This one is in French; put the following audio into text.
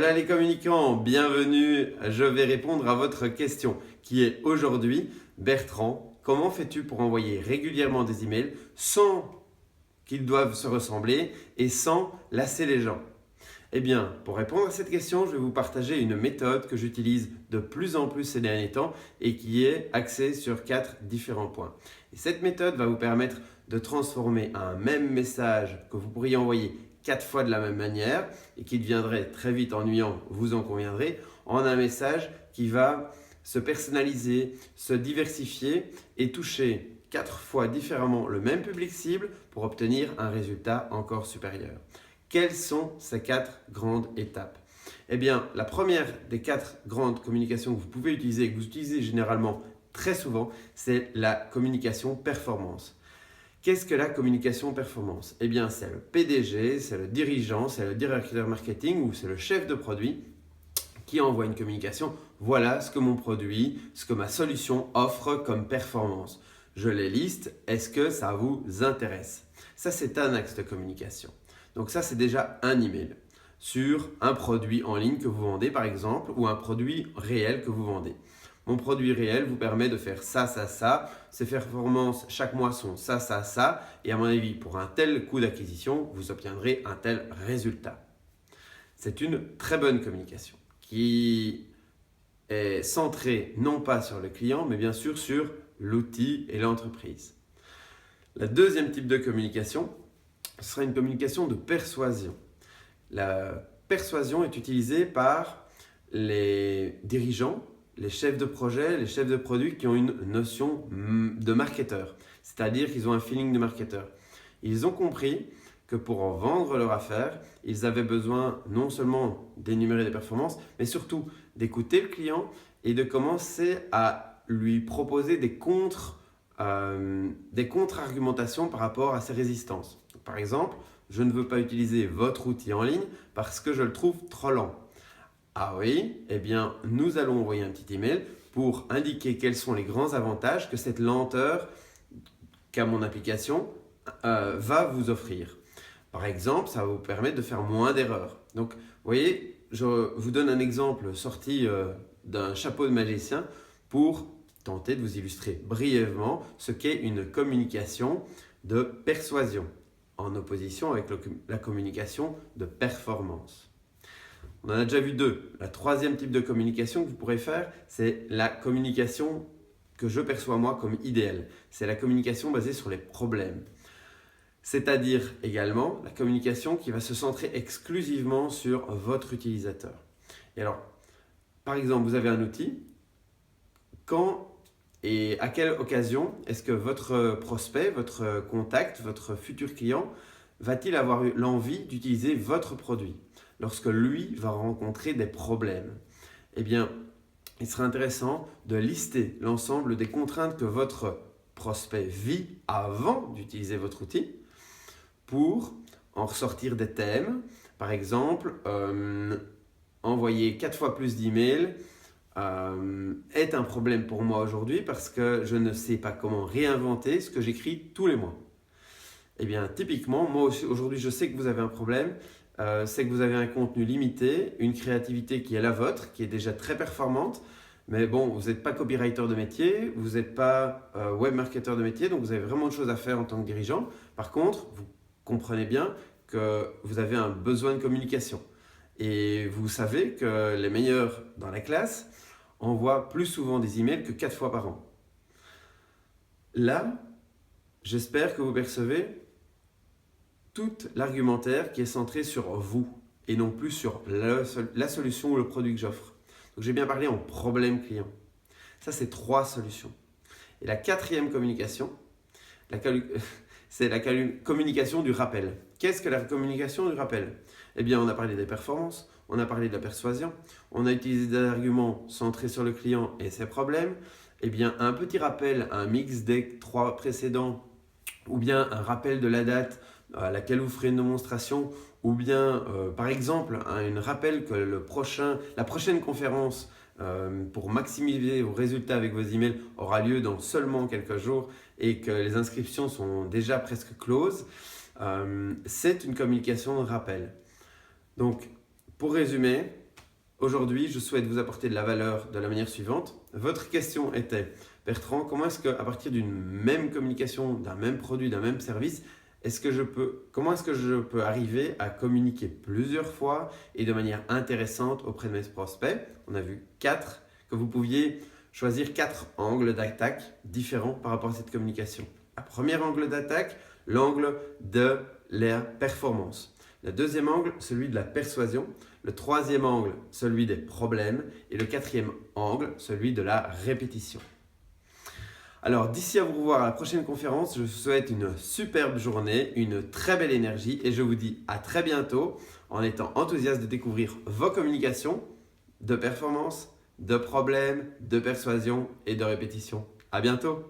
Voilà les communicants, bienvenue. Je vais répondre à votre question qui est aujourd'hui, Bertrand, comment fais-tu pour envoyer régulièrement des emails sans qu'ils doivent se ressembler et sans lasser les gens? Eh bien, pour répondre à cette question, je vais vous partager une méthode que j'utilise de plus en plus ces derniers temps et qui est axée sur 4 différents points. Et cette méthode va vous permettre de transformer un même message que vous pourriez envoyer 4 fois de la même manière et qui deviendrait très vite ennuyant, vous en conviendrez, en un message qui va se personnaliser, se diversifier et toucher 4 fois différemment le même public cible pour obtenir un résultat encore supérieur. Quelles sont ces 4 grandes étapes? Eh bien, la première des 4 grandes communications que vous pouvez utiliser et que vous utilisez généralement très souvent, c'est la communication performance. Qu'est-ce que la communication performance? Eh bien, c'est le PDG, c'est le dirigeant, c'est le directeur marketing ou c'est le chef de produit qui envoie une communication. Voilà ce que mon produit, ce que ma solution offre comme performance. Je les liste, est-ce que ça vous intéresse? Ça, c'est un axe de communication. Donc ça, c'est déjà un email sur un produit en ligne que vous vendez par exemple ou un produit réel que vous vendez. Mon produit réel vous permet de faire ça, ça, ça. Ces performances chaque mois sont ça, ça, ça. Et à mon avis, pour un tel coût d'acquisition, vous obtiendrez un tel résultat. C'est une très bonne communication qui est centrée non pas sur le client, mais bien sûr sur l'outil et l'entreprise. Le deuxième type de communication, ce sera une communication de persuasion. La persuasion est utilisée par les dirigeants, les chefs de projet, les chefs de produits qui ont une notion de marketeur, c'est-à-dire qu'ils ont un feeling de marketeur. Ils ont compris que pour en vendre leur affaire, ils avaient besoin non seulement d'énumérer des performances, mais surtout d'écouter le client et de commencer à lui proposer des contre-argumentations par rapport à ses résistances. Par exemple, je ne veux pas utiliser votre outil en ligne parce que je le trouve trop lent. Ah oui, eh bien nous allons envoyer un petit email pour indiquer quels sont les grands avantages que cette lenteur qu'a mon application va vous offrir. Par exemple, ça va vous permettre de faire moins d'erreurs. Donc, vous voyez, je vous donne un exemple sorti d'un chapeau de magicien pour tenter de vous illustrer brièvement ce qu'est une communication de persuasion en opposition avec la communication de performance. On en a déjà vu deux. La troisième type de communication que vous pourrez faire, c'est la communication que je perçois moi comme idéale. C'est la communication basée sur les problèmes. C'est-à-dire également la communication qui va se centrer exclusivement sur votre utilisateur. Et alors, par exemple, vous avez un outil. Quand et à quelle occasion est-ce que votre prospect, votre contact, votre futur client va-t-il avoir l'envie d'utiliser votre produit lorsque lui va rencontrer des problèmes? Eh bien, il sera intéressant de lister l'ensemble des contraintes que votre prospect vit avant d'utiliser votre outil pour en ressortir des thèmes. Par exemple, envoyer 4 fois plus d'emails est un problème pour moi aujourd'hui parce que je ne sais pas comment réinventer ce que j'écris tous les mois. Eh bien, typiquement, moi aussi, aujourd'hui, je sais que vous avez un problème, c'est que vous avez un contenu limité, une créativité qui est la vôtre, qui est déjà très performante, mais bon, vous n'êtes pas copywriter de métier, vous n'êtes pas webmarketeur de métier, donc vous avez vraiment de choses à faire en tant que dirigeant. Par contre, vous comprenez bien que vous avez un besoin de communication. Et vous savez que les meilleurs dans la classe envoient plus souvent des emails que 4 fois par an. Là, j'espère que vous percevez tout l'argumentaire qui est centré sur vous et non plus sur la solution ou le produit que j'offre. Donc j'ai bien parlé en problème client. Ça, c'est 3 solutions. Et la 4e communication, c'est la communication du rappel. Qu'est-ce que la communication du rappel? Eh bien, on a parlé des performances, on a parlé de la persuasion, on a utilisé des arguments centrés sur le client et ses problèmes. Eh bien, un petit rappel, un mix des 3 précédents, ou bien un rappel de la date à laquelle vous ferez une démonstration, ou bien, par exemple, un rappel que la prochaine conférence pour maximiser vos résultats avec vos emails aura lieu dans seulement quelques jours et que les inscriptions sont déjà presque closes. C'est une communication de rappel. Donc, pour résumer, Aujourd'hui, je souhaite vous apporter de la valeur de la manière suivante. Votre question était, Bertrand, comment est-ce qu'à partir d'une même communication, d'un même produit, d'un même service, comment est-ce que je peux arriver à communiquer plusieurs fois et de manière intéressante auprès de mes prospects? On a vu que vous pouviez choisir 4 angles d'attaque différents par rapport à cette communication. Le premier angle d'attaque, l'angle de la performance. Le deuxième angle, celui de la persuasion. Le troisième angle, celui des problèmes. Et le quatrième angle, celui de la répétition. Alors, d'ici à vous revoir à la prochaine conférence, je vous souhaite une superbe journée, une très belle énergie et je vous dis à très bientôt en étant enthousiaste de découvrir vos communications de performance, de problèmes, de persuasion et de répétition. À bientôt!